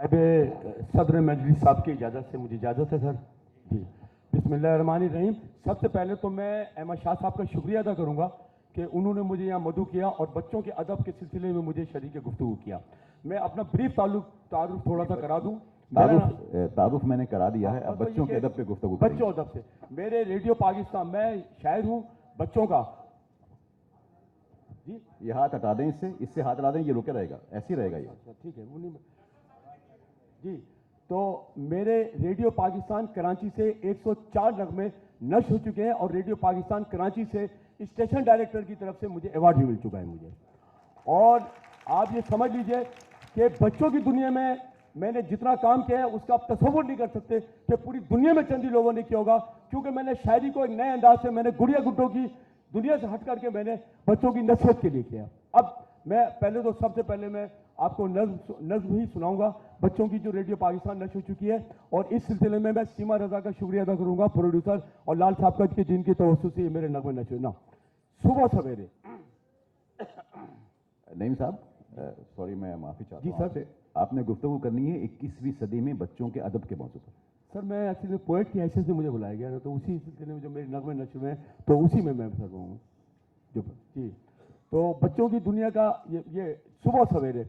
सदर मजलिस साहब की इजाज़त से मुझे इजाज़त है सर जी। बिस्मिल्लाहिर्रहमानिर्रहीम। सबसे पहले तो मैं अहमद शाह साहब का शुक्रिया अदा करूँगा कि उन्होंने मुझे यहाँ मदऊ किया और बच्चों के अदब के सिलसिले में मुझे शरीक गुफ्तगू किया। मैं अपना ब्रीफ तारुफ थोड़ा सा करा दूँ। तारुफ मैंने करा दिया है, अब बच्चों के अदब पे गुफ्तगू करेंगे। बच्चों अदब से मेरे रेडियो पाकिस्तान, मैं शायर हूँ बच्चों का जी। ये हाथ हटा दें, इससे हाथ हटा दें, ये रुके रहेगा, ऐसे ही रहेगा ये। अच्छा ठीक है जी। तो मेरे रेडियो पाकिस्तान कराची से 104 नगमे नश्र हो चुके हैं और रेडियो पाकिस्तान कराची से स्टेशन डायरेक्टर की तरफ से मुझे अवार्ड भी मिल चुका है मुझे। और आप ये समझ लीजिए कि बच्चों की दुनिया में मैंने जितना काम किया है उसका आप तसव्वुर नहीं कर सकते कि पूरी दुनिया में चंद ही लोगों ने किया होगा, क्योंकि मैंने शायरी को एक नए अंदाज से मैंने गुड़िया गुड्डों की दुनिया से हट करके मैंने बच्चों की नसीहत के लिए किया। अब मैं पहले तो सबसे पहले मैं आपको नज्म ही सुनाऊंगा बच्चों की जो रेडियो पाकिस्तान नश्र हो चुकी है। और इस सिलसिले में मैं सीमा रजा का शुक्रिया अदा करूंगा, प्रोड्यूसर और लाल साहब का, कि जिनकी तवज्जो से मेरे नगमे नश्र ना। सुबह सवेरे नईम साहब, सॉरी मैं माफ़ी चाहता हूँ आपसे, आपने गुफ्तगू करनी है 21वीं सदी में बच्चों के अदब के मौजूद पर। सर मैं एक्चुअली पोएट की हैसियत से मुझे बुलाया गया ना, तो उसी सिलसिले में जो मेरे नगमे नश्र में तो उसी में मैं सर हूँ जो जी। तो बच्चों की दुनिया का ये सुबह सवेरे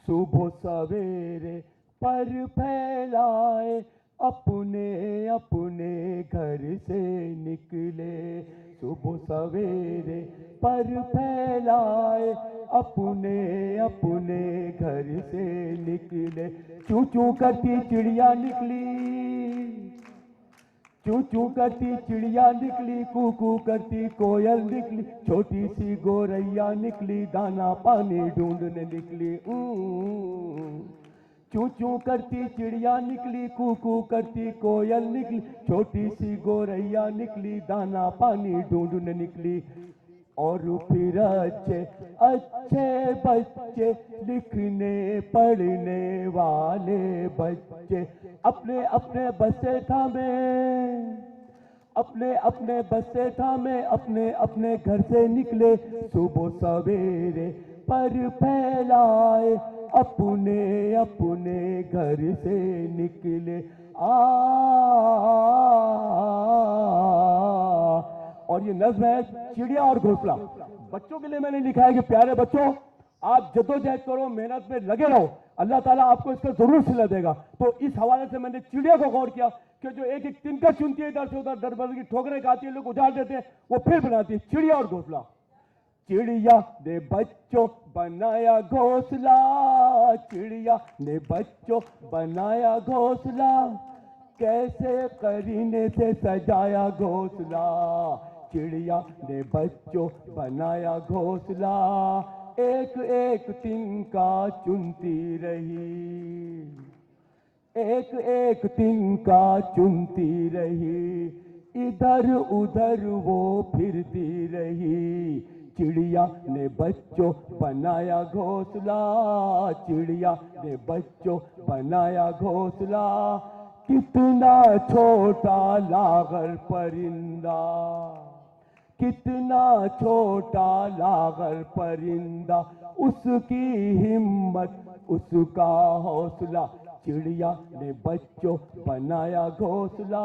सुबह सवेरे पर फैलाए अपने अपने घर से निकले, सुबह सवेरे पर फैलाए अपने अपने घर से निकले। चू चू करती चिड़िया निकली, चू चू करती चिड़िया निकली, कू कू करती कोयल निकली, छोटी सी गोरैया निकली, दाना पानी ढूंढने निकली। चू चू करती चिड़िया निकली, कू कू करती कोयल निकली, छोटी सी गोरैया निकली, दाना पानी ढूंढने निकली। और फिर अच्छे अच्छे बच्चे, लिखने पढ़ने वाले बच्चे, अपने अपने बसे थामे, अपने अपने बसे थामे, अपने अपने घर से निकले, सुबह सवेरे पर फैलाए अपने अपने घर से निकले। और ये नज्म है चिड़िया और घोंसला। बच्चों के लिए मैंने लिखा है कि प्यारे बच्चों, आप जद्दोजहद करो, मेहनत में लगे रहो, अल्लाह ताला आपको इसका जरूर सिला देगा। तो इस हवाले से मैंने चिड़िया को गौर किया कि जो एक एक तिनका चुनती है, इधर से उधर दरबदर की ठोकरें खाती है, लोग उजाड़ देते हैं, वो फिर बनाती है। चिड़िया और घोंसला। चिड़िया ने बच्चों बनाया घोंसला, चिड़िया ने बच्चों बनाया घोंसला, कैसे करीने से सजाया घोंसला। चिड़िया ने बच्चों बनाया घोंसला, एक एक तिनका चुनती रही, एक एक तिनका चुनती रही, इधर उधर वो फिरती रही। चिड़िया ने बच्चों बनाया घोंसला, चिड़िया ने बच्चों बनाया घोंसला, कितना छोटा लागर परिंदा, कितना छोटा लागर परिंदा, उसकी हिम्मत उसका हौसला। चिड़िया ने बच्चों बनाया घोंसला,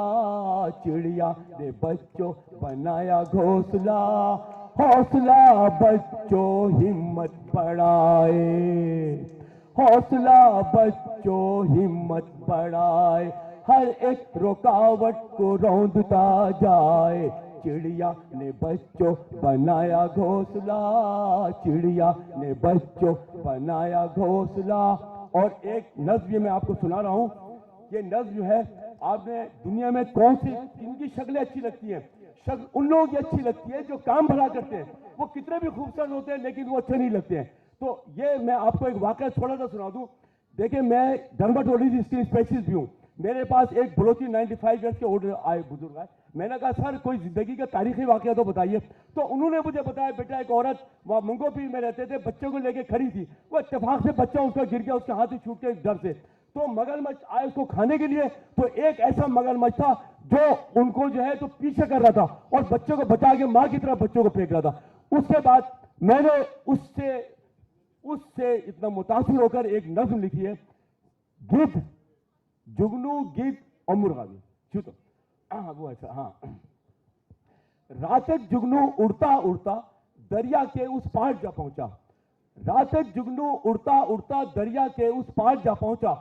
चिड़िया ने बच्चों बनाया घोंसला, हौसला बच्चों हिम्मत बढ़ाए, हौसला बच्चों हिम्मत बढ़ाए, हर एक रुकावट को रौंदता जाए। चिड़िया ने बच्चों बनाया घोंसला, चिड़िया ने बच्चों बनाया घोंसला। और एक नज्म मैं आपको सुना रहा हूँ। ये नज्म जो है, आपने दुनिया में कौन सी इनकी शक्लें अच्छी लगती हैं? शक्ल उन लोगों की अच्छी लगती है जो काम भला करते हैं। वो कितने भी खूबसूरत होते हैं लेकिन वो अच्छे नहीं लगते हैं। तो ये मैं आपको एक वाकया थोड़ा सा सुना दूं। देखिए, मैं डर्माटोलॉजी स्किन स्पेशलिस्ट भी हूँ। मेरे पास एक बलोची 95 ईयर्स के ओल्ड आए बुजुर्ग आए। मैंने कहा सर कोई जिंदगी का तारीखी वाकया तो बताइए। तो उन्होंने मुझे बताया, बेटा एक औरत वहाँ मंगोपीर में रहते थे, बच्चे को लेके खड़ी थी, वो इत्तेफाक से बच्चा उसका गिर गया, उसके हाथ से छूट के डर से। तो मगरमच्छ आए उसको खाने के लिए, तो एक ऐसा मगरमच्छ था जो उनको जो है तो पीछे कर रहा था और बच्चों को बचा के माँ की तरफ बच्चों को फेंक रहा था। उसके बाद मैंने उससे इतना मुतासिर होकर एक नज्म लिखी है, गिद्ध, जुगनू, गिद्ध और मुर्गा भी। छू तो हाँ वो ऐसा, हाँ। रातक जुगनू उड़ता उड़ता दरिया के उस पार जा पहुंचा, रातक जुगनू उड़ता उड़ता दरिया के उस पार जा पहुंचा,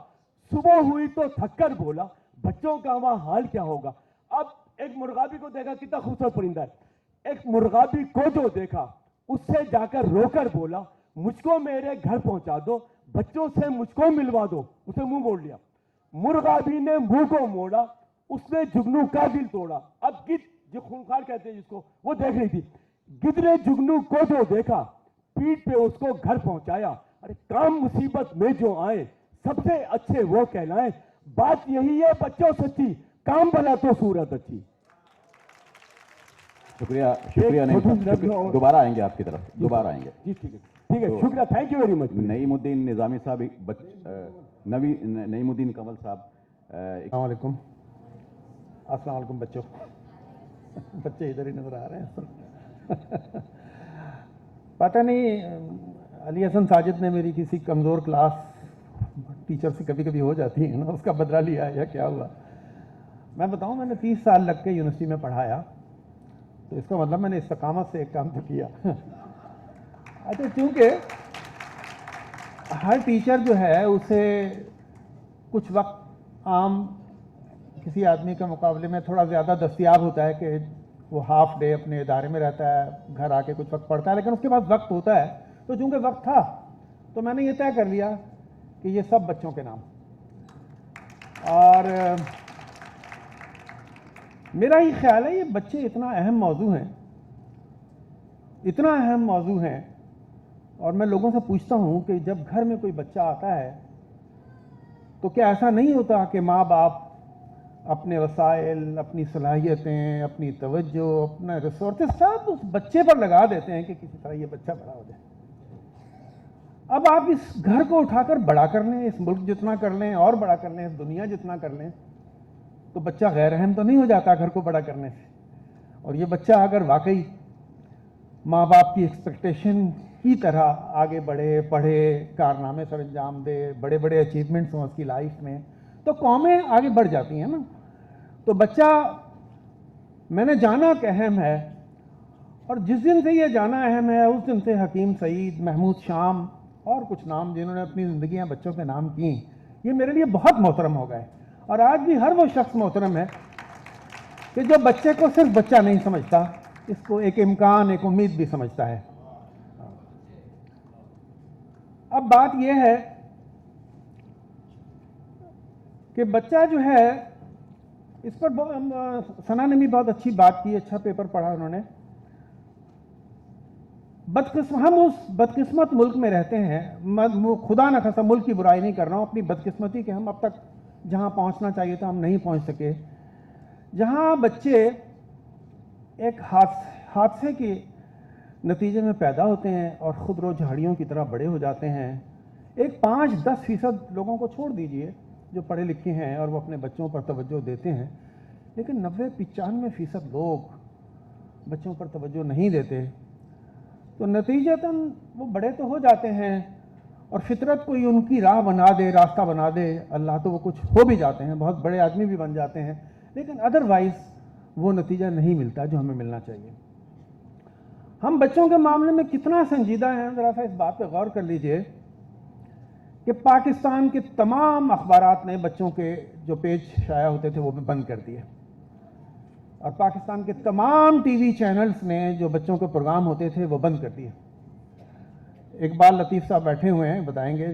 सुबह हुई तो थककर बोला बच्चों का वहां हाल क्या होगा। अब एक मुर्गाबी को देखा, कितना खूबसूरत परिंदा है, एक मुर्गाबी को जो देखा उससे जाकर रोकर बोला मुझको मेरे घर पहुंचा दो, बच्चों से मुझको मिलवा दो। उसे मुंह मोड़ लिया, मुर्गाबी ने मुंह को मोड़ा, उसने जुगनू का दिल तोड़ा। अब गिद्ध, जो खूंखार कहते हैं जिसको, वो देख रही थी, गिद्ध ने जुगनू को जो देखा पीठ पे उसको घर पहुंचाया। अरे काम मुसीबत में जो आए सबसे अच्छे वो कहलाए, बात यही है बच्चों सच्ची, काम भला तो सूरत अच्छी। शुक्रिया, शुक्रिया। नहीं, दोबारा आएंगे आपकी तरफ, दोबारा आएंगे जी। ठीक है, ठीक है, शुक्रिया, thank you very much. Naimuddin Nizami साहब, नईमुद्दीन कंवल साहब। अस्सलाम वालेकुम बच्चों। बच्चे इधर ही नजर आ रहे हैं। पता नहीं अली हसन साजिद ने मेरी किसी कमज़ोर क्लास टीचर से कभी कभी हो जाती है ना, उसका बदला लिया है या क्या हुआ। मैं बताऊं, मैंने 30 साल लग के यूनिवर्सिटी में पढ़ाया, तो इसका मतलब मैंने इस्तकामत से एक काम तो किया। अच्छा, चूँकि हर टीचर जो है उसे कुछ वक्त आम किसी आदमी के मुकाबले में थोड़ा ज़्यादा दस्तयाब होता है कि वो हाफ डे अपने इदारे में रहता है, घर आके कुछ वक्त पढ़ता है, लेकिन उसके पास वक्त होता है। तो चूँकि वक्त था तो मैंने ये तय कर लिया कि ये सब बच्चों के नाम। और मेरा ये ख्याल है ये बच्चे इतना अहम मौजू हैं, इतना अहम मौजू हैं। और मैं लोगों से पूछता हूँ कि जब घर में कोई बच्चा आता है तो क्या ऐसा नहीं होता कि माँ बाप अपने वसाइल, अपनी सलाहियतें, अपनी तवज्जो, अपना रिसोर्सेस सब उस बच्चे पर लगा देते हैं कि किसी तरह ये बच्चा बड़ा हो जाए। अब आप इस घर को उठाकर बड़ा कर लें, इस मुल्क जितना कर लें और बड़ा कर लें, इस दुनिया जितना कर लें, तो बच्चा गैर अहम तो नहीं हो जाता घर को बड़ा करने से। और ये बच्चा अगर वाकई माँ बाप की एक्सपेक्टेशन की तरह आगे बढ़े, पढ़े, कारनामे सर अंजाम दे, बड़े बड़े अचीवमेंट्स हों उसकी लाइफ में, तो कौमें आगे बढ़ जाती हैं ना। तो बच्चा, मैंने जाना कि अहम है, और जिस दिन से ये जाना अहम है उस दिन से हकीम सईद, महमूद शाम और कुछ नाम जिन्होंने अपनी ज़िंदगियां बच्चों के नाम की, ये मेरे लिए बहुत मोहतरम हो गए। और आज भी हर वो शख्स मोहतरम है कि जो बच्चे को सिर्फ बच्चा नहीं समझता, इसको एक इम्कान, एक उम्मीद भी समझता है। अब बात यह है कि बच्चा जो है, इस पर सना ने भी बहुत अच्छी बात की, अच्छा पेपर पढ़ा उन्होंने। हम उस बदकिस्मत मुल्क में रहते हैं, खुदा न खासा मुल्क की बुराई नहीं कर रहा हूँ, अपनी बदकिस्मती कि हम अब तक जहाँ पहुँचना चाहिए था हम नहीं पहुँच सके, जहाँ बच्चे एक हादसे के नतीजे में पैदा होते हैं और ख़ुद रो झाड़ियों की तरह बड़े हो जाते हैं। एक 5-10% लोगों को छोड़ दीजिए जो पढ़े लिखे हैं और वो अपने बच्चों पर तवज्जो देते हैं, लेकिन 90-95% लोग बच्चों पर तवज्जो नहीं देते। तो नतीजतन वो बड़े तो हो जाते हैं और फितरत कोई उनकी राह बना दे, रास्ता बना दे अल्लाह, तो वो कुछ हो भी जाते हैं, बहुत बड़े आदमी भी बन जाते हैं, लेकिन अदरवाइज़ वो नतीजा नहीं मिलता जो हमें मिलना चाहिए। हम बच्चों के मामले में कितना संजीदा हैं, ज़रा सा इस बात पे गौर कर लीजिए कि पाकिस्तान के तमाम अखबारात ने बच्चों के जो पेज शाया होते थे वो भी बंद कर दिए, और पाकिस्तान के तमाम टीवी चैनल्स ने जो बच्चों के प्रोग्राम होते थे वो बंद कर दिए। इकबाल लतीफ़ साहब बैठे हुए हैं, बताएंगे।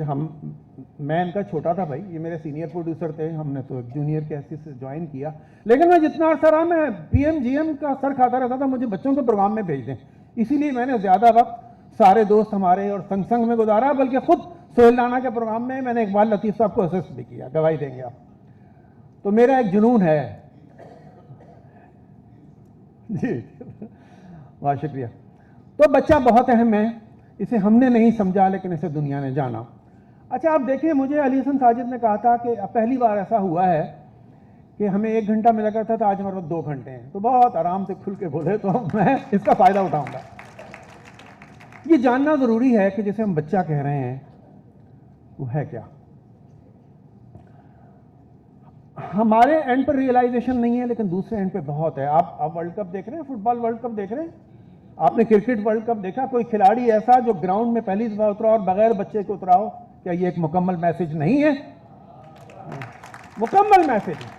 मैं इनका छोटा था भाई, ये मेरे सीनियर प्रोड्यूसर थे, हमने तो एक जूनियर के हैसियत से ज्वाइन किया, लेकिन मैं जितना अर्सा रहा मैं PMGM का सर खाता रहता था, मुझे बच्चों के प्रोग्राम में भेज दें। इसीलिए मैंने ज़्यादा वक्त सारे दोस्त हमारे और संग में गुजारा, बल्कि खुद सोहेल राना के प्रोग्राम में मैंने इकबाल लतीफ़ साहब को असिस्ट भी किया, गवाही देंगे आप। तो मेरा एक जुनून है जी। बहुत शुक्रिया। तो बच्चा बहुत अहम है, इसे हमने नहीं समझा लेकिन इसे दुनिया ने जाना। अच्छा, आप देखिए, मुझे अली हसन साजिद ने कहा था कि पहली बार ऐसा हुआ है कि हमें 1 घंटा मिला करता था, आज हमारे पास 2 घंटे हैं। तो बहुत आराम से खुल के बोले, तो मैं इसका फ़ायदा उठाऊंगा। ये जानना जरूरी है कि जैसे हम बच्चा कह रहे हैं वो है क्या। हमारे एंड पर रियलाइजेशन नहीं है, लेकिन दूसरे एंड पे बहुत है। आप वर्ल्ड कप देख रहे हैं, फुटबॉल वर्ल्ड कप देख रहे हैं, आपने क्रिकेट वर्ल्ड कप देखा, कोई खिलाड़ी ऐसा जो ग्राउंड में पहली दफा उतरा और बगैर बच्चे को उतरा हो, क्या ये एक मुकम्मल मैसेज नहीं है? मुकम्मल मैसेज है।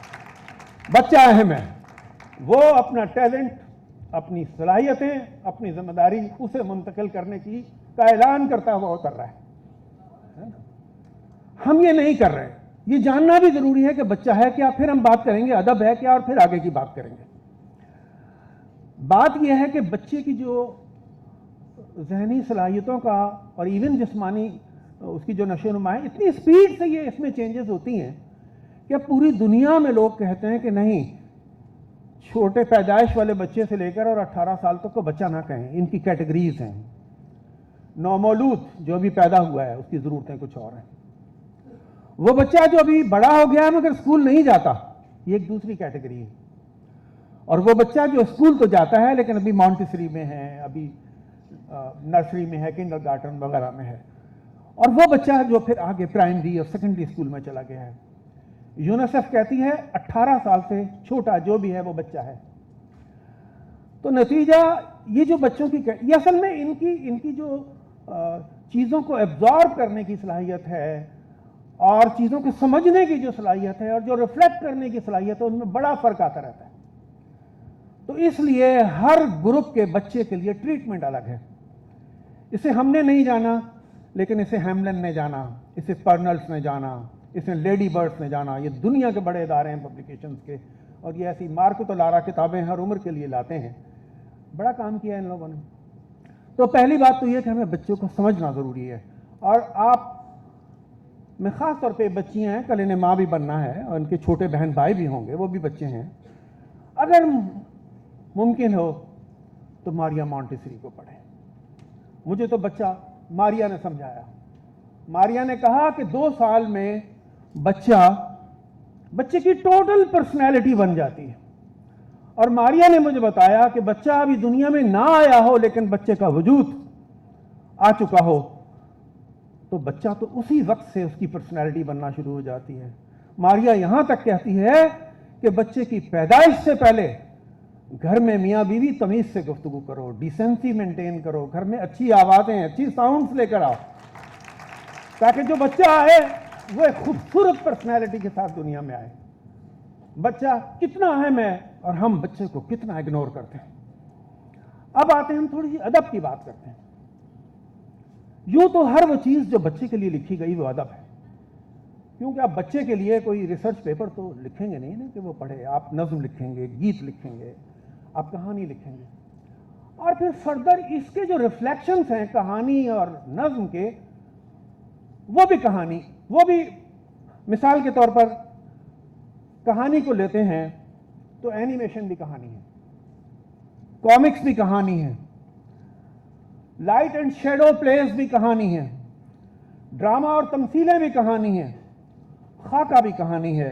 बच्चा अहम है, वो अपना टैलेंट, अपनी सलाहियतें, अपनी जिम्मेदारी उसे मुंतकिल करने की का ऐलान करता हुआ उतर रहा है। हम ये नहीं कर रहे। ये जानना भी जरूरी है कि बच्चा है क्या, फिर हम बात करेंगे अदब है क्या, और फिर आगे की बात करेंगे। बात यह है कि बच्चे की जो जहनी सलाहियतों का और इवन जिस्मानी उसकी जो नशोनुमा है, इतनी स्पीड से ये इसमें चेंजेस होती हैं कि पूरी दुनिया में लोग कहते हैं कि नहीं, छोटे पैदाइश वाले बच्चे से लेकर और 18 साल तक को बच्चा ना कहें, इनकी कैटेगरीज हैं। नौमौलूद जो अभी पैदा हुआ है उसकी ज़रूरतें कुछ और हैं। वो बच्चा जो अभी बड़ा हो गया है मगर स्कूल नहीं जाता, ये एक दूसरी कैटेगरी है। और वो बच्चा जो स्कूल तो जाता है लेकिन अभी मॉन्टेसरी में है, अभी नर्सरी में है, किंडरगार्टन वगैरह में है। और वो बच्चा जो फिर आगे प्राइमरी और सेकेंडरी स्कूल में चला गया है। यूनिसेफ कहती है 18 साल से छोटा जो भी है वो बच्चा है। तो नतीजा ये जो बच्चों की ये असल में इनकी जो चीज़ों को एब्जॉर्ब करने की सलाहियत है और चीज़ों को समझने की जो सलाहियत है और जो रिफ्लेक्ट करने की सलाहियत है, उनमें बड़ा फ़र्क आता रहता है। तो इसलिए हर ग्रुप के बच्चे के लिए ट्रीटमेंट अलग है। इसे हमने नहीं जाना, लेकिन इसे हैमलन ने जाना, इसे पर्नल्स ने जाना, इसे लेडी बर्ड्स ने जाना। ये दुनिया के बड़े इदारे हैं पब्लिकेशंस के, और ये ऐसी मार्को तो लारा किताबें हर उम्र के लिए लाते हैं। बड़ा काम किया इन लोगों ने। तो पहली बात तो ये कि हमें बच्चों को समझना ज़रूरी है। और आप में ख़ास तौर पे बच्चियाँ हैं, कल इन्हें माँ भी बनना है और उनके छोटे बहन भाई भी होंगे, वो भी बच्चे हैं। अगर मुमकिन हो तो मारिया मॉन्टेसरी को पढ़ें। मुझे तो बच्चा मारिया ने समझाया। मारिया ने कहा कि 2 साल में बच्चे की टोटल पर्सनैलिटी बन जाती है। और मारिया ने मुझे बताया कि बच्चा अभी दुनिया में ना आया हो लेकिन बच्चे का वजूद आ चुका हो, तो बच्चा तो उसी वक्त से उसकी पर्सनैलिटी बनना शुरू हो जाती है। मारिया यहां तक कहती है कि बच्चे की पैदाइश से पहले घर में मियाँ बीवी तमीज से गुफ्तगू करो, डिसेंसी मेंटेन करो, घर में अच्छी आवाजें, अच्छी साउंड्स लेकर आओ, ताकि जो बच्चा आए वो एक खूबसूरत पर्सनैलिटी के साथ दुनिया में आए। बच्चा कितना अहम है और हम बच्चे को कितना इग्नोर करते हैं। अब आते हैं, हम थोड़ी सी अदब की बात करते हैं। यूं तो हर वो चीज जो बच्चे के लिए लिखी गई वो अदब है, क्योंकि आप बच्चे के लिए कोई रिसर्च पेपर तो लिखेंगे नहीं ना कि वो पढ़े। आप नज्म लिखेंगे, गीत लिखेंगे, आप कहानी लिखेंगे, और फिर फर्दर इसके जो रिफ्लेक्शंस हैं कहानी और नज्म के, वो भी कहानी, वो भी मिसाल के तौर पर कहानी को लेते हैं तो एनिमेशन भी कहानी है, कॉमिक्स भी कहानी है, लाइट एंड शेडो प्लेस भी कहानी है, ड्रामा और तमसीलें भी कहानी है, खाका भी कहानी है,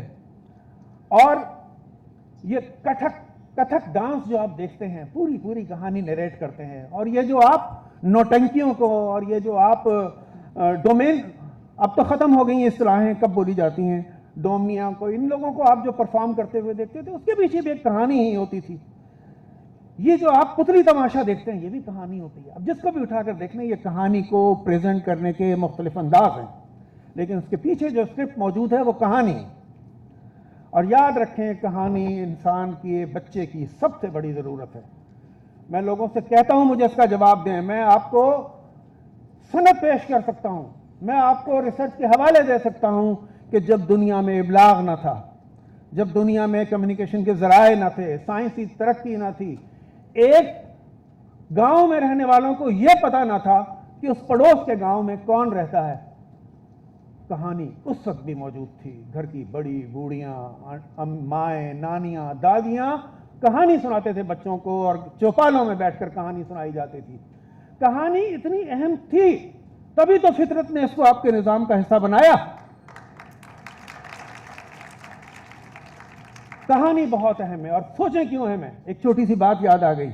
और ये कथक डांस जो आप देखते हैं पूरी पूरी कहानी नरेट करते हैं। और ये जो आप नौटंकियों को और ये जो आप डोमेन, अब तो खत्म हो गई हैं इस्तिलाहें, कब बोली जाती हैं, डोमनिया को, इन लोगों को आप जो परफॉर्म करते हुए देखते थे उसके पीछे भी एक कहानी ही होती थी। ये जो आप पुतली तमाशा देखते हैं ये भी कहानी होती है। अब जिसको भी उठाकर देखना, ये कहानी को प्रेजेंट करने के मुख्तलिफ अंदाज हैं, लेकिन उसके पीछे जो स्क्रिप्ट मौजूद है वो कहानी है। और याद रखें, कहानी इंसान की, बच्चे की सबसे बड़ी ज़रूरत है। मैं लोगों से कहता हूं मुझे इसका जवाब दें। मैं आपको सनद पेश कर सकता हूं, मैं आपको रिसर्च के हवाले दे सकता हूं कि जब दुनिया में इब्लाग न था, जब दुनिया में कम्युनिकेशन के ज़राए न थे, साइंसी तरक्की न थी, एक गांव में रहने वालों को यह पता न था कि उस पड़ोस के गांव में कौन रहता है। कहानी उस वक्त भी मौजूद थी। घर की बड़ी बूढ़ियां, माएँ, नानियां, दादियां कहानी सुनाते थे बच्चों को, और चौपालों में बैठकर कहानी सुनाई जाती थी। कहानी इतनी अहम थी, तभी तो फितरत ने इसको आपके निजाम का हिस्सा बनाया। कहानी बहुत अहम है। और सोचें क्यों अहम है, एक छोटी सी बात याद आ गई।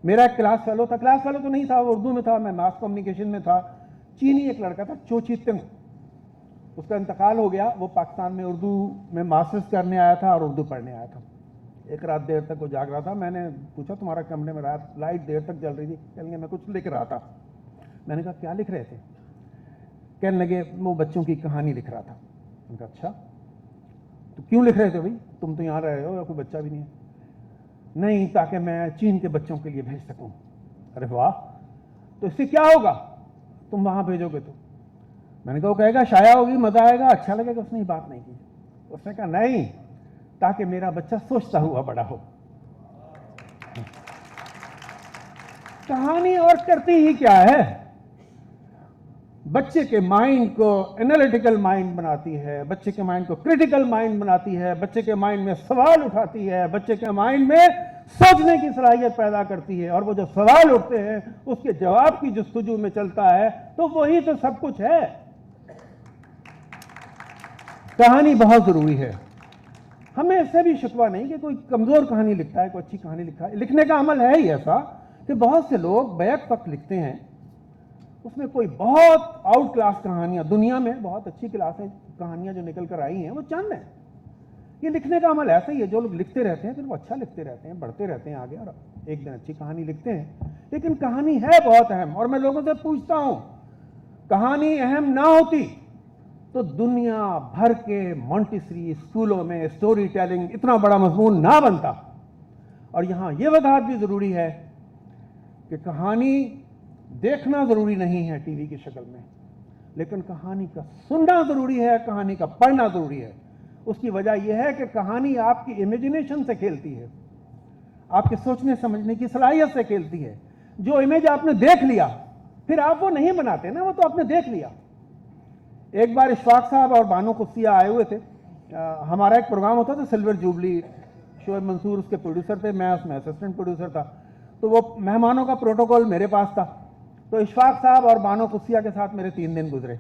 मेरा एक क्लास फेलो था, क्लास फेलो तो नहीं था, वो उर्दू में था, मैं मास कम्युनिकेशन में था। चीनी एक लड़का था, चोची तिंग, उसका इंतकाल हो गया। वो पाकिस्तान में उर्दू में मास्टर्स करने आया था और उर्दू पढ़ने आया था। एक रात देर तक वो जाग रहा था। मैंने पूछा तुम्हारा कमरे में रात लाइट देर तक जल रही थी? कहने लगे मैं कुछ लिख रहा था। मैंने कहा क्या लिख रहे थे? कहने लगे वो बच्चों की कहानी लिख रहा था। मैंने कहा अच्छा, तो क्यों लिख रहे थे भाई, तुम तो यहाँ रहे हो या कोई बच्चा भी नहीं है? नहीं, ताकि मैं चीन के बच्चों के लिए भेज सकूं। अरे वाह, तो इससे क्या होगा तुम वहां भेजोगे तो? मैंने कहा वो कहेगा शाया होगी, मजा आएगा, अच्छा लगेगा। उसने ये बात नहीं की। उसने कहा नहीं, ताकि मेरा बच्चा सोचता हुआ बड़ा हो। कहानी और करती ही क्या है, बच्चे के माइंड को एनालिटिकल माइंड बनाती है, बच्चे के माइंड को क्रिटिकल माइंड बनाती है, बच्चे के माइंड में सवाल उठाती है, बच्चे के माइंड में सोचने की सलाहियत पैदा करती है। और वो जो सवाल उठते हैं उसके जवाब की जस्तजू में चलता है, तो वही तो सब कुछ है। कहानी बहुत जरूरी है। हमें इससे भी शिकवा नहीं कि कोई कमजोर कहानी लिखता है, कोई अच्छी कहानी लिखता है। लिखने का अमल है ही ऐसा कि बहुत से लोग बैक वक्त लिखते हैं, उसमें कोई बहुत आउट क्लास कहानियां, दुनिया में बहुत अच्छी क्लासें कहानियां जो निकल कर आई हैं वो चंद हैं। ये लिखने का अमल ऐसा ही है, जो लोग लिखते रहते हैं फिर वो अच्छा लिखते रहते हैं, बढ़ते रहते हैं आगे और एक दिन अच्छी कहानी लिखते हैं। लेकिन कहानी है बहुत अहम। और मैं लोगों से पूछता हूं, कहानी अहम ना होती तो दुनिया भर के मॉन्टेसरी स्कूलों में स्टोरी टेलिंग इतना बड़ा मजमून ना बनता। और यहां यह वजाहत भी जरूरी है कि कहानी देखना जरूरी नहीं है टीवी की शक्ल में, लेकिन कहानी का सुनना जरूरी है, कहानी का पढ़ना जरूरी है। उसकी वजह यह है कि कहानी आपकी इमेजिनेशन से खेलती है, आपके सोचने समझने की सलाहियत से खेलती है। जो इमेज आपने देख लिया फिर आप वो नहीं बनाते ना, वो तो आपने देख लिया। एक बार इशफाक साहब और बानो कुसिया आए हुए थे। हमारा एक प्रोग्राम होता था सिल्वर जुबली, शोएब मंसूर उसके प्रोड्यूसर थे, मैं उसमें असिस्टेंट प्रोड्यूसर था। तो वो मेहमानों का प्रोटोकॉल मेरे पास था। तो इशफाक साहब और बानो कुसिया के साथ मेरे 3 दिन गुजरे।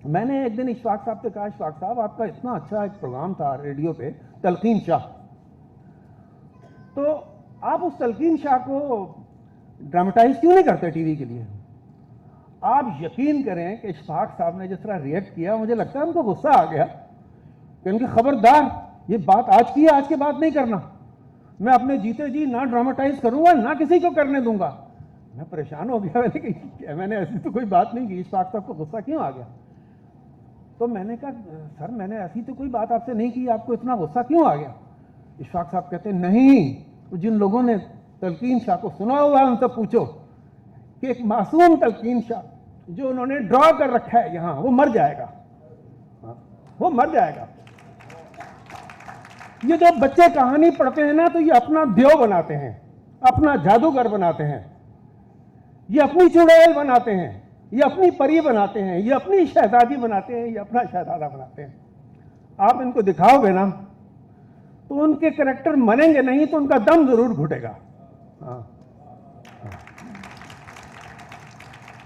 मैंने एक दिन इशफाक साहब से कहा, इशफाक साहब आपका इतना अच्छा एक प्रोग्राम था रेडियो पे, तलकीन शाह, तो आप उस तलकीन शाह को ड्रामेटाइज क्यों नहीं करते टीवी के लिए? आप यकीन करें कि इशफाक साहब ने जिस तरह रिएक्ट किया, मुझे लगता है उनको गुस्सा आ गया कि उनकी खबरदार, ये बात आज की है, आज के बाद नहीं करना। मैं अपने जीते जी ना ड्रामेटाइज करूंगा ना किसी को करने दूंगा। मैं परेशान हो गया, मैंने ऐसी तो कोई बात नहीं की, इशफाक साहब को गुस्सा क्यों आ गया? तो मैंने कहा सर मैंने ऐसी तो कोई बात आपसे नहीं की, आपको इतना गुस्सा क्यों आ गया? इशफाक साहब कहते नहीं, जिन लोगों ने तलकीन शाह को सुना हुआ उनसे पूछो कि एक मासूम तलकीन शाह जो उन्होंने ड्रॉ कर रखा है यहां, वो मर जाएगा, वो मर जाएगा। ये जब बच्चे कहानी पढ़ते हैं ना, तो ये अपना देव बनाते हैं, अपना जादूगर बनाते हैं, ये अपनी चुड़ैल बनाते हैं, ये अपनी परी बनाते हैं, ये अपनी शहजादी बनाते हैं, ये अपना शहजादा बनाते हैं। आप इनको दिखाओगे ना तो उनके कैरेक्टर मरेंगे नहीं तो उनका दम जरूर घुटेगा।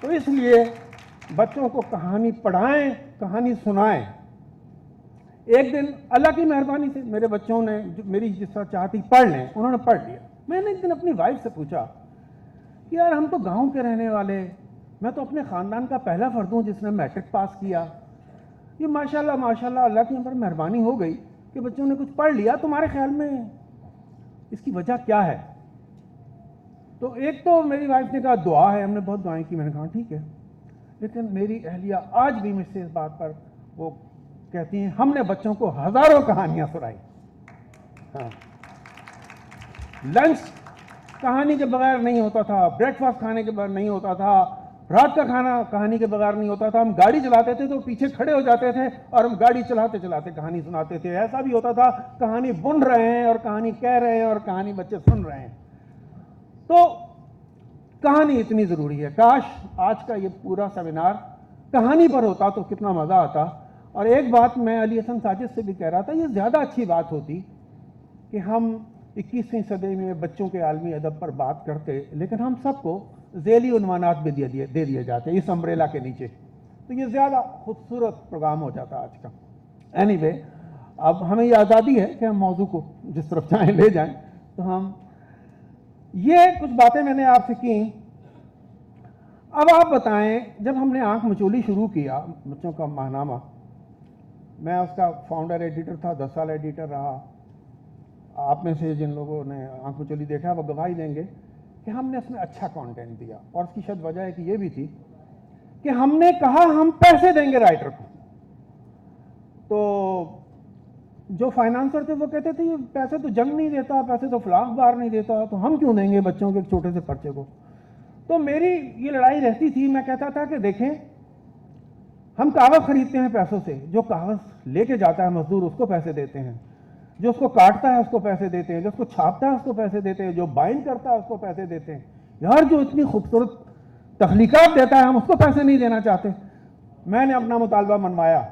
तो इसलिए बच्चों को कहानी पढ़ाएं, कहानी सुनाएं। एक दिन अल्लाह की मेहरबानी से मेरे बच्चों ने मेरी जिस तरह चाहती पढ़ लें, उन्होंने पढ़ लिया। मैंने एक दिन अपनी वाइफ से पूछा कि यार हम तो गांव के रहने वाले, मैं तो अपने ख़ानदान का पहला फर्द हूँ जिसने मैट्रिक पास किया, ये माशाल्लाह माशाल्लाह अल्लाह की हम पर मेहरबानी हो गई कि बच्चों ने कुछ पढ़ लिया, तुम्हारे ख्याल में इसकी वजह क्या है? तो एक तो मेरी वाइफ ने कहा दुआ है, हमने बहुत दुआएं की। मैंने कहा ठीक है, लेकिन मेरी अहलिया आज भी मुझसे इस बात पर वो कहती हैं हमने बच्चों को हजारों कहानियां सुनाई। हाँ, लंच कहानी के बगैर नहीं होता था, ब्रेकफास्ट खाने के बगैर नहीं होता था, रात का खाना कहानी के बगैर नहीं होता था। हम गाड़ी चलाते थे तो पीछे खड़े हो जाते थे और हम गाड़ी चलाते चलाते कहानी सुनाते थे। ऐसा भी होता था कहानी बुन रहे हैं और कहानी कह रहे हैं और कहानी बच्चे सुन रहे हैं। तो कहानी इतनी जरूरी है। काश आज का ये पूरा सेमिनार कहानी पर होता तो कितना मजा आता। और एक बात मैं अली हसन साजिद से भी कह रहा था, ये ज्यादा अच्छी बात होती कि हम 21वीं सदी में बच्चों के आलमी अदब पर बात करते, लेकिन हम सबको ज़ेली उन्वानात भी दे दिए जाते इस अम्ब्रेला के नीचे, तो ये ज़्यादा खूबसूरत प्रोग्राम हो जाता आज का। एनीवे, अब हमें ये आज़ादी है कि हम मौजू को जिस तरफ चाहें ले जाएं। तो हम ये कुछ बातें मैंने आपसे की। अब आप बताएं, जब हमने आंख मचोली शुरू किया, बच्चों का माहनामा, मैं उसका फाउंडर एडिटर था, 10 साल एडिटर रहा। आप में से जिन लोगों ने आंख मचोली देखा वो गवाही देंगे कि हमने उसमें अच्छा कंटेंट दिया। और उसकी शायद वजह है कि ये भी थी कि हमने कहा हम पैसे देंगे राइटर को। तो जो फाइनेंसर थे वो कहते थे पैसे तो जंग नहीं देता, पैसे तो फलाह अखबार नहीं देता, तो हम क्यों देंगे बच्चों के एक छोटे से पर्चे को। तो मेरी ये लड़ाई रहती थी। मैं कहता था कि देखें, हम कागज खरीदते हैं पैसों से, जो कागज लेके जाता है मजदूर उसको पैसे देते हैं, जो उसको काटता है उसको पैसे देते हैं, जो उसको छापता है उसको पैसे देते हैं, जो बाइंड करता है उसको पैसे देते हैं। यार जो इतनी खूबसूरत तख्लीकात देता है हम उसको पैसे नहीं देना चाहते। मैंने अपना मुतालबा मनवाया।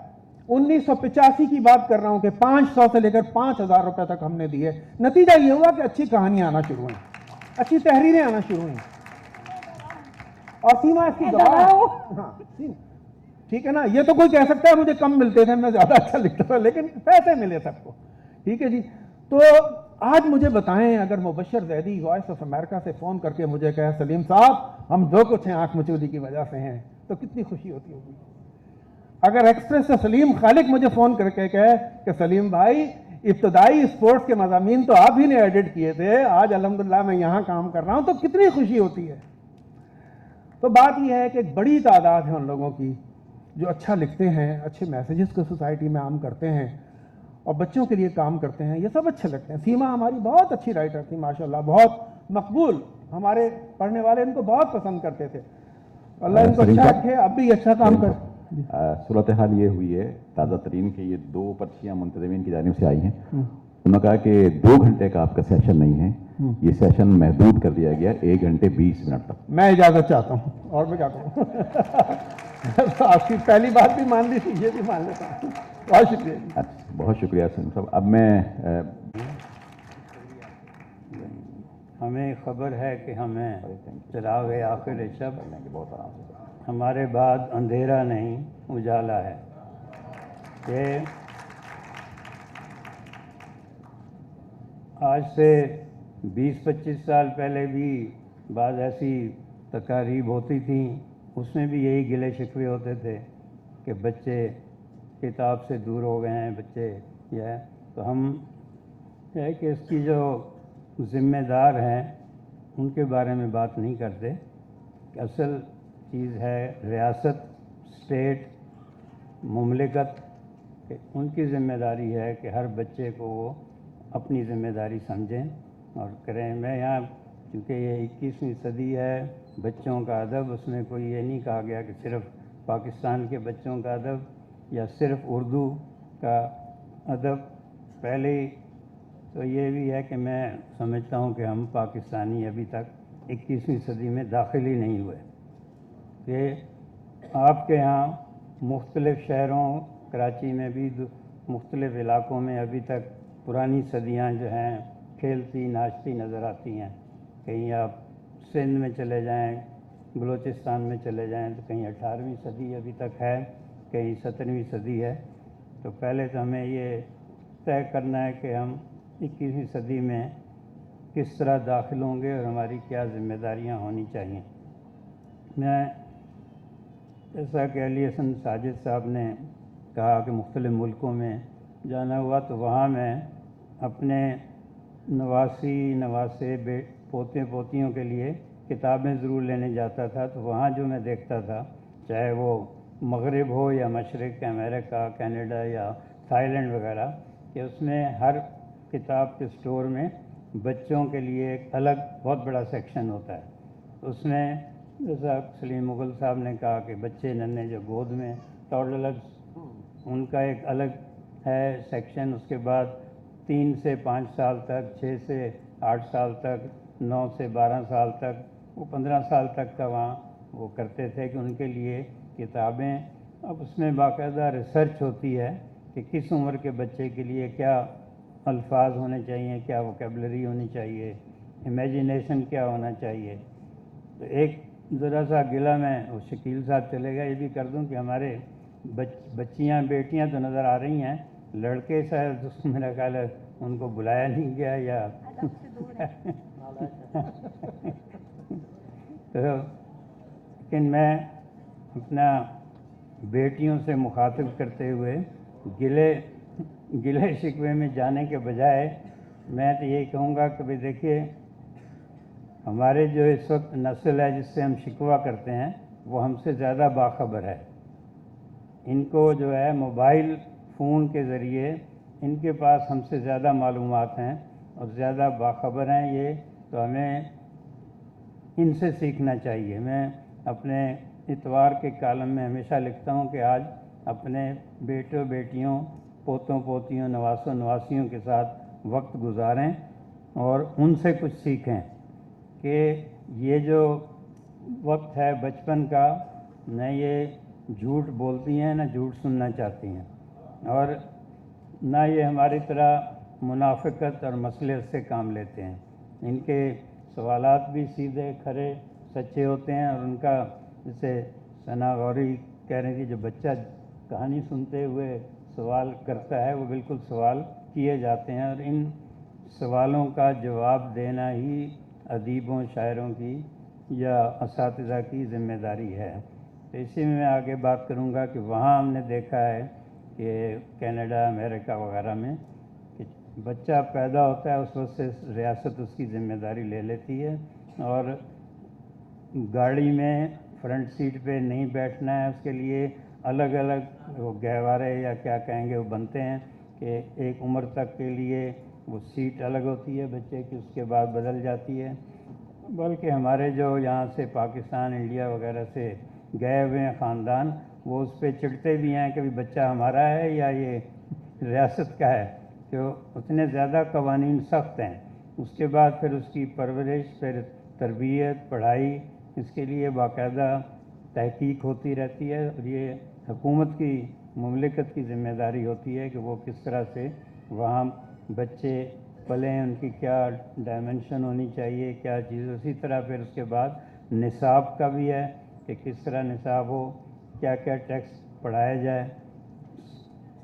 1985 की बात कर रहा हूं कि 500 से लेकर 5000 रुपए तक हमने दिए। नतीजा ये हुआ कि अच्छी कहानियां आना शुरू हुई, अच्छी तहरीरें आना शुरू हुई। और सीमा इसकी गवाह है। हाँ, ठीक है ना। ये तो कोई कह सकता है मुझे कम मिलते थे, मैं ज्यादा अच्छा लिखता था, लेकिन पैसे मिले सबको। ठीक है जी। तो आज मुझे बताएं, अगर Mubashar Zaidi voice of America से फोन करके मुझे कहे सलीम साहब हम जो कुछ हैं आंख मचोली की वजह से हैं, तो कितनी खुशी होती होगी। अगर एक्सप्रेस से सलीम खालिक मुझे फोन करके कहे कि सलीम भाई इब्तदाई स्पोर्ट्स के मज़ामीन तो आप ही ने एडिट किए थे, आज अल्हम्दुलिल्लाह मैं यहाँ काम कर रहा हूँ, तो कितनी खुशी होती है। तो बात यह है कि एक बड़ी तादाद है उन लोगों की जो अच्छा लिखते हैं, अच्छे मैसेजेस को सोसाइटी में आम करते हैं और बच्चों के लिए काम करते हैं। ये सब अच्छे लगते हैं। सीमा हमारी बहुत अच्छी राइटर थी माशाल्लाह, बहुत मकबूल, हमारे पढ़ने वाले इनको बहुत पसंद करते थे। अल्लाह इनको अच्छा रखे, अब भी अच्छा काम कर। सूरत हाल ये हुई है ताज़ा तरीन कि ये 2 पर्चियाँ मुंतज़मीन की जानिब से आई हैं। उन्होंने कहा कि 2 घंटे का आपका सेशन नहीं है, ये सेशन महदूद कर दिया गया 1 घंटे 20 मिनट तक। मैं इजाज़त चाहता हूँ और मैं क्या कहूँ। तो आपकी पहली बात भी मान ली थी, ये भी मान लेता हूँ। बहुत शुक्रिया। अच्छा, बहुत शुक्रिया सलीम साहब। अब मैं हमें खबर है कि हमें चिराग आखिर शब, बहुत आराम से हमारे बाद अंधेरा नहीं उजाला है। ये आज से 20-25 साल पहले भी बाद ऐसी तकारीब होती थी, उसमें भी यही गिले शिकवे होते थे कि बच्चे किताब से दूर हो गए हैं, बच्चे यह। तो हम है कि इसकी जो ज़िम्मेदार हैं उनके बारे में बात नहीं करते। असल चीज़ है रियासत, स्टेट, मुमलिकत, उनकी ज़िम्मेदारी है कि हर बच्चे को वो अपनी ज़िम्मेदारी समझें और करें। मैं यहाँ, क्योंकि ये 21वीं सदी है, बच्चों का अदब, उसमें कोई ये नहीं कहा गया कि सिर्फ़ पाकिस्तान के बच्चों का अदब या सिर्फ़ उर्दू का अदब। पहले तो ये भी है कि मैं समझता हूँ कि हम पाकिस्तानी अभी तक 21वीं सदी में दाखिल ही नहीं हुए। कि आपके यहाँ मुख्तलिफ़ शहरों, कराची में भी मुख्तलिफ़ इलाक़ों में अभी तक पुरानी सदियाँ जो हैं खेलती नाचती नज़र आती हैं। कहीं आप सिंध में चले जाएं, बलूचिस्तान में चले जाएं, तो कहीं 18वीं सदी अभी तक है, कहीं 17वीं सदी है। तो पहले तो हमें ये तय करना है कि हम 21वीं सदी में किस तरह दाखिल होंगे और हमारी क्या ज़िम्मेदारियां होनी चाहिए। मैं जैसा कि अली हसन साजिद साहब ने कहा कि मुख्तलिफ़ मुल्कों में जाना हुआ, तो वहाँ मैं अपने नवासे पोते पोतियों के लिए किताबें ज़रूर लेने जाता था। तो वहाँ जो मैं देखता था, चाहे वो मगरिब हो या मशरिक़, अमेरिका, कनाडा या थाईलैंड वगैरह, कि उसमें हर किताब के स्टोर में बच्चों के लिए एक अलग बहुत बड़ा सेक्शन होता है। उसमें जैसा सलीम मुग़ल साहब ने कहा कि बच्चे नन्हे जो गोद में टॉडलर्स, उनका एक अलग है सेक्शन। उसके बाद 3 से 5 साल तक, 6 से 8 साल तक, 9 से 12 साल तक, वो 15 साल तक का वहाँ वो करते थे कि उनके लिए किताबें। अब उसमें बाकायदा रिसर्च होती है कि किस उम्र के बच्चे के लिए क्या अल्फाज होने चाहिए, क्या वोकेबलरी होनी चाहिए, इमेजिनेशन क्या होना चाहिए। तो एक ज़रा सा गिला मैं वो शकील साहब चले गए, ये भी कर दूं कि हमारे बच्चियां बेटियां तो नज़र आ रही हैं, लड़के शायद मेरा ख्याल है उनको बुलाया नहीं गया या तो लेकिन मैं अपना बेटियों से मुखातिब करते हुए गिले शिकवे में जाने के बजाय मैं तो यही कहूँगा कि भाई देखिए, हमारे जो इस वक्त नस्ल है जिससे हम शिकवा करते हैं वो हमसे ज़्यादा बाखबर है। इनको जो है मोबाइल फ़ोन के ज़रिए इनके पास हमसे ज़्यादा मालूमात हैं और ज़्यादा बाखबर हैं ये, तो हमें इनसे सीखना चाहिए। मैं अपने इतवार के कॉलम में हमेशा लिखता हूँ कि आज अपने बेटों बेटियों पोतों पोतियों नवासों नवासियों के साथ वक्त गुजारें और उनसे कुछ सीखें कि ये जो वक्त है बचपन का, न ये झूठ बोलती हैं न झूठ सुनना चाहती हैं, और ना ये हमारी तरह मुनाफिकत और मसलियत से काम लेते हैं। इनके सवालात भी सीधे खरे सच्चे होते हैं और उनका, जैसे सना गौरी कह रही थी, जो बच्चा कहानी सुनते हुए सवाल करता है वो बिल्कुल सवाल किए जाते हैं, और इन सवालों का जवाब देना ही अदीबों शायरों की या असातिज़ा की ज़िम्मेदारी है। तो इसी में मैं आगे बात करूँगा कि वहाँ हमने देखा है कि कनाडा अमेरिका वगैरह में कि बच्चा पैदा होता है उस वक्त से रियासत उसकी ज़िम्मेदारी ले लेती है, और गाड़ी में फ्रंट सीट पे नहीं बैठना है उसके लिए अलग अलग वो गहवारे या क्या कहेंगे वो बनते हैं कि एक उम्र तक के लिए वो सीट अलग होती है बच्चे की, उसके बाद बदल जाती है। बल्कि हमारे जो यहाँ से पाकिस्तान इंडिया वगैरह से गए हुए हैं ख़ानदान, वो उस पर चिढ़ते भी हैं कि बच्चा हमारा है या ये रियासत का है, तो उतने ज़्यादा कवानीन सख्त हैं। उसके बाद फिर उसकी परवरिश, फिर तरबियत, पढ़ाई, इसके लिए बाकायदा तहकीक होती रहती है, और ये हुकूमत की मुमलिकत की ज़िम्मेदारी होती है कि वो किस तरह से वहाँ बच्चे पलें, उनकी क्या डायमेंशन होनी चाहिए, क्या चीज़। उसी तरह फिर उसके बाद निसाब का भी है कि किस तरह निसाब हो, क्या क्या टेक्स्ट पढ़ाया जाए।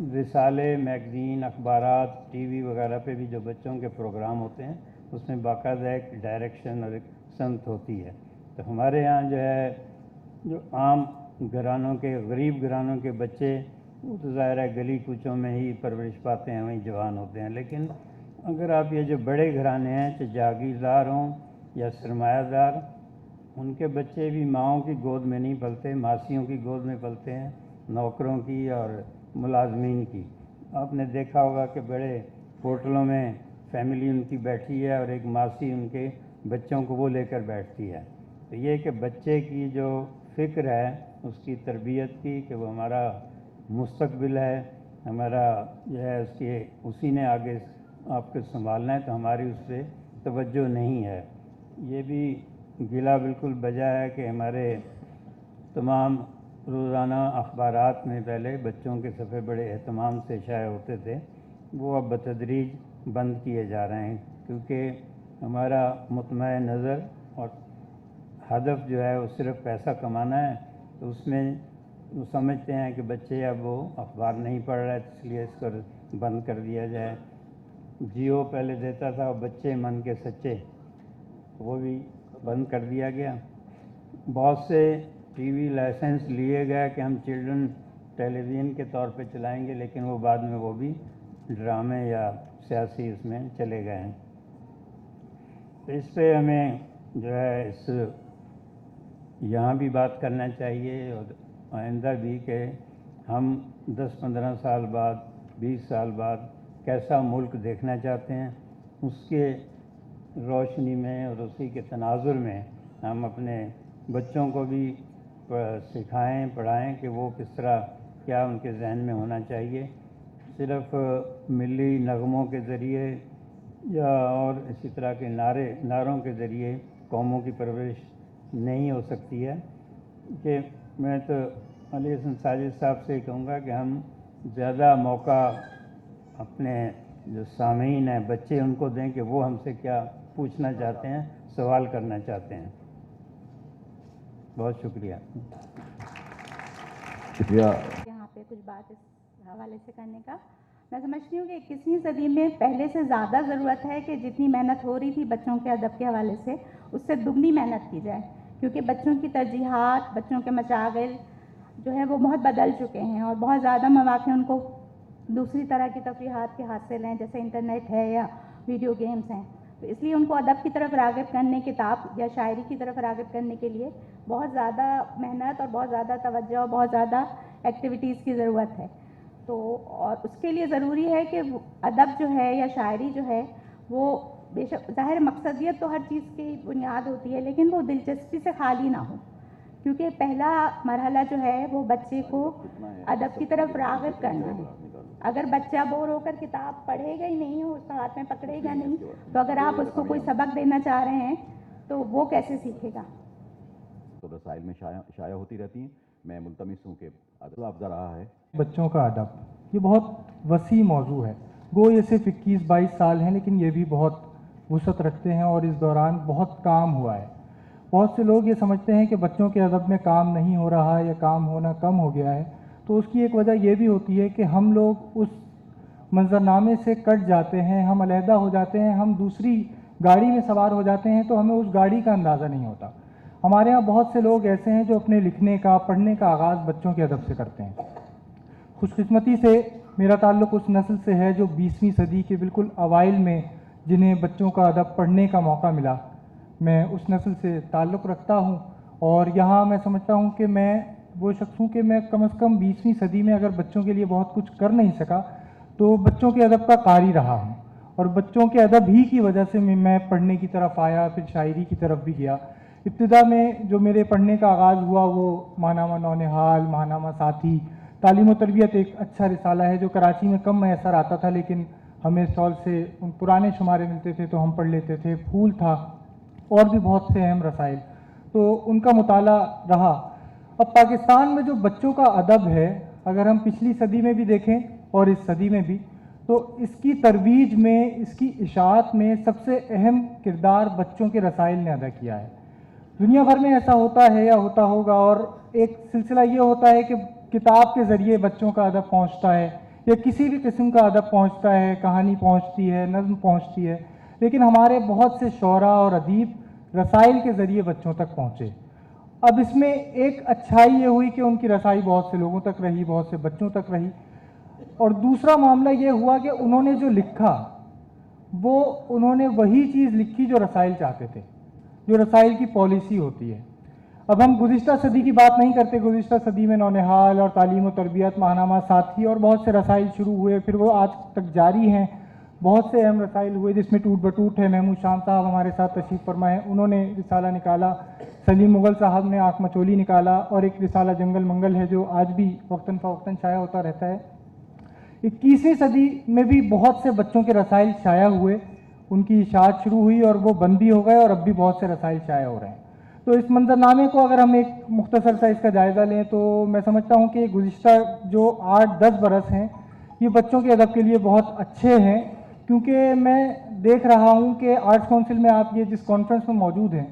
रिसाले, मैगज़ीन, अखबारात, टीवी वगैरह पे भी जो बच्चों के प्रोग्राम होते हैं उसमें बाकायदा एक डायरेक्शन और एक समत होती है। तो हमारे यहाँ जो है, जो आम घरानों के, गरीब घरानों के बच्चे, वो तो ज़ाहिर है गली कूचों में ही परवरिश पाते हैं, वहीं जवान होते हैं। लेकिन अगर आप ये जो बड़े घराने हैं, चाहे जागीरदार हों या सरमायादार, उनके बच्चे भी माओं की गोद में नहीं पलते, मासियों की गोद में पलते हैं, नौकरों की और मुलाजमीन की। आपने देखा होगा कि बड़े होटलों में फैमिली उनकी बैठी है और एक मासी उनके बच्चों को वो लेकर बैठती है। तो ये कि बच्चे की जो फ़िक्र है उसकी तरबियत की, कि वो हमारा मुस्तकबिल है, हमारा जो है उसके, उसी ने आगे आपको संभालना है, तो हमारी उस पर तवज्जो नहीं है। ये भी गिला बिल्कुल बजा है कि हमारे तमाम रोज़ाना अखबारात में पहले बच्चों के सफ़े बड़े एहतमाम से शाये होते थे, वो अब बतदरीज बंद किए जा रहे हैं, क्योंकि हमारा मुतमए नज़र और हदफ जो है वो सिर्फ पैसा कमाना है। तो उसमें वो समझते हैं कि बच्चे अब वो अखबार नहीं पढ़ रहे, इसलिए इसको बंद कर दिया जाए। जियो पहले देता था, बच्चे मन के सच्चे, वो भी बंद कर दिया गया। बहुत से टीवी लाइसेंस लिए गए कि हम चिल्ड्रन टेलीविज़न के तौर पे चलाएंगे, लेकिन वो बाद में वो भी ड्रामे या सियासी उसमें चले गए हैं। तो इस पे हमें जो है इस यहाँ भी बात करना चाहिए और आइंदा भी, कि हम 10-15 साल बाद, 20 साल बाद कैसा मुल्क देखना चाहते हैं, उसके रोशनी में और उसी के तनाजुर में हम अपने बच्चों को भी सिखाएं, पढ़ाएं कि वो किस तरह, क्या उनके जहन में होना चाहिए। सिर्फ मिली नगमों के ज़रिए या और इसी तरह के नारों के ज़रिए कौमों की परवरिश नहीं हो सकती है। कि मैं तो अली हसन साजिद साहब से कहूँगा कि हम ज़्यादा मौका अपने जो सामीन हैं, बच्चे, उनको दें कि वो हमसे क्या पूछना चाहते हैं, सवाल करना चाहते हैं। बहुत शुक्रिया। शुक्रिया। यहाँ पे कुछ बात इस हवाले से करने का, मैं समझती हूँ कि 21वीं सदी में पहले से ज़्यादा ज़रूरत है कि जितनी मेहनत हो रही थी बच्चों के अदब के हवाले से, उससे दुगनी मेहनत की जाए, क्योंकि बच्चों की तरजीहात, बच्चों के मशागिल जो है वो बहुत बदल चुके हैं और बहुत ज़्यादा मौक़े उनको दूसरी तरह की तफरीहात के हासिल हैं, जैसे इंटरनेट है या वीडियो गेम्स हैं। तो इसलिए उनको अदब की तरफ राग़िब करने, किताब या शायरी की तरफ राग़िब करने के लिए बहुत ज़्यादा मेहनत और बहुत ज़्यादा तवज्जो और बहुत ज़्यादा एक्टिविटीज़ की ज़रूरत है। तो और उसके लिए ज़रूरी है कि अदब जो है या शायरी जो है वो बेशक ज़ाहिर मकसदियत तो हर चीज़ की बुनियाद होती है, लेकिन वो दिलचस्पी से खाली ना हो, क्योंकि पहला मरहला जो है वो बच्चे को अदब की तरफ राग़िब करना है। अगर बच्चा बोर होकर किताब पढ़ेगा ही नहीं, उसका हाथ में पकड़ेगा नहीं, तो अगर आप उसको कोई सबक देना चाह रहे हैं तो वो कैसे सीखेगा। तो रसाइल में शाया होती रहती हैं। मैं मुल्तमिस हूँ कि अदब अफजा रहा है। बच्चों का अदब ये बहुत वसी मौजू है। गो ये सिर्फ 21-22 साल हैं, लेकिन ये भी बहुत वुसअत रखते हैं और इस दौरान बहुत काम हुआ है। बहुत से लोग ये समझते हैं कि बच्चों के अदब में काम नहीं हो रहा है या काम होना कम हो गया है, तो उसकी एक वजह ये भी होती है कि हम लोग उस मंजरनामे से कट जाते हैं, हम अलहदा हो जाते हैं, हम दूसरी गाड़ी में सवार हो जाते हैं, तो हमें उस गाड़ी का अंदाज़ा नहीं होता। हमारे यहाँ बहुत से लोग ऐसे हैं जो अपने लिखने का, पढ़ने का आगाज़ बच्चों के अदब से करते हैं। खुशकिस्मती से मेरा ताल्लुक़ उस नस्ल से है जो 20वीं सदी के बिल्कुल अवाइल में जिन्हें बच्चों का अदब पढ़ने का मौका मिला, मैं उस नस्ल से ताल्लुक़ रखता हूँ। और यहाँ मैं समझता हूँ कि मैं वो शख्स हूँ कि मैं कम से कम 20वीं सदी में अगर बच्चों के लिए बहुत कुछ कर नहीं सका, तो बच्चों के अदब का कारी रहा हूँ। और बच्चों के अदब ही की वजह से मैं पढ़ने की तरफ आया, फिर शायरी की तरफ भी गया। इब्तिदा में जो मेरे पढ़ने का आगाज़ हुआ वो माहनामा नौनिहाल, माहनामा साथी, तालीम व तरबियत एक अच्छा रिसाला है जो कराची में कम मैसर आता था, लेकिन हमें स्टॉल से उन पुराने शुमारे मिलते थे तो हम पढ़ लेते थे। फूल था और भी बहुत से अहम रसाइल, तो उनका मुताला रहा। अब पाकिस्तान में जो बच्चों का अदब है, अगर हम पिछली सदी में भी देखें और इस सदी में भी, तो इसकी तरवीज में, इसकी इशाअत में सबसे अहम किरदार बच्चों के रसाइल ने अदा किया है। दुनिया भर में ऐसा होता है या होता होगा, और एक सिलसिला ये होता है कि किताब के ज़रिए बच्चों का अदब पहुंचता है या किसी भी किस्म का अदब पहुंचता है, कहानी पहुंचती है, नज़्म पहुंचती है, लेकिन हमारे बहुत से शोरा और अदीब रसाइल के ज़रिए बच्चों तक पहुँचे। अब इसमें एक अच्छाई ये हुई कि उनकी रसाई बहुत से लोगों तक रही, बहुत से बच्चों तक रही। और दूसरा मामला ये हुआ कि उन्होंने जो लिखा वो उन्होंने वही चीज़ लिखी जो रसाइल चाहते थे, जो रसाइल की पॉलिसी होती है। अब हम गुज़िश्ता सदी की बात नहीं करते। गुज़िश्ता सदी में नौनिहाल और तालीम व तरबियत, माहनामा साथी और बहुत से रसाइल शुरू हुए, फिर वो आज तक जारी हैं। बहुत से अहम रसाइल हुए जिसमें टूट बटूट है। महमूद शाम साहब हमारे साथ तशरीफ़ फरमा है, उन्होंने रिसाला निकाला। सलीम मुग़ल साहब ने आँख मचोली निकाला, और एक रिसाला जंगल मंगल है जो आज भी वक्तन फ़वक्तन शाया होता रहता है। 21वीं सदी में भी बहुत से बच्चों के रसाइल शाया हुए, उनकी इशाअत शुरू हुई और वो बंद भी हो गए, और अब भी बहुत से रसाइल शाया हो रहे हैं। तो इस मंजरनामे को अगर हम एक मुख्तसर सा इसका जायज़ा लें तो मैं समझता हूँ कि गुज़िश्ता जो 8-10 बरस हैं ये बच्चों के अदब के लिए बहुत अच्छे हैं, क्योंकि मैं देख रहा हूँ कि आर्ट्स काउंसिल में आप ये जिस कॉन्फ्रेंस में मौजूद हैं,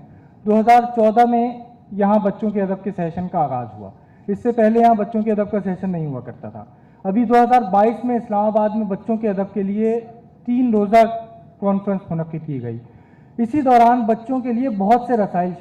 2014 में यहाँ बच्चों के अदब के सेशन का आगाज़ हुआ। इससे पहले यहाँ बच्चों के अदब का सेशन नहीं हुआ करता था। अभी 2022 में इस्लामाबाद में बच्चों के अदब के लिए 3 रोज़ा कॉन्फ्रेंस मुनक्किद की गई। इसी दौरान बच्चों के लिए बहुत से रसाइल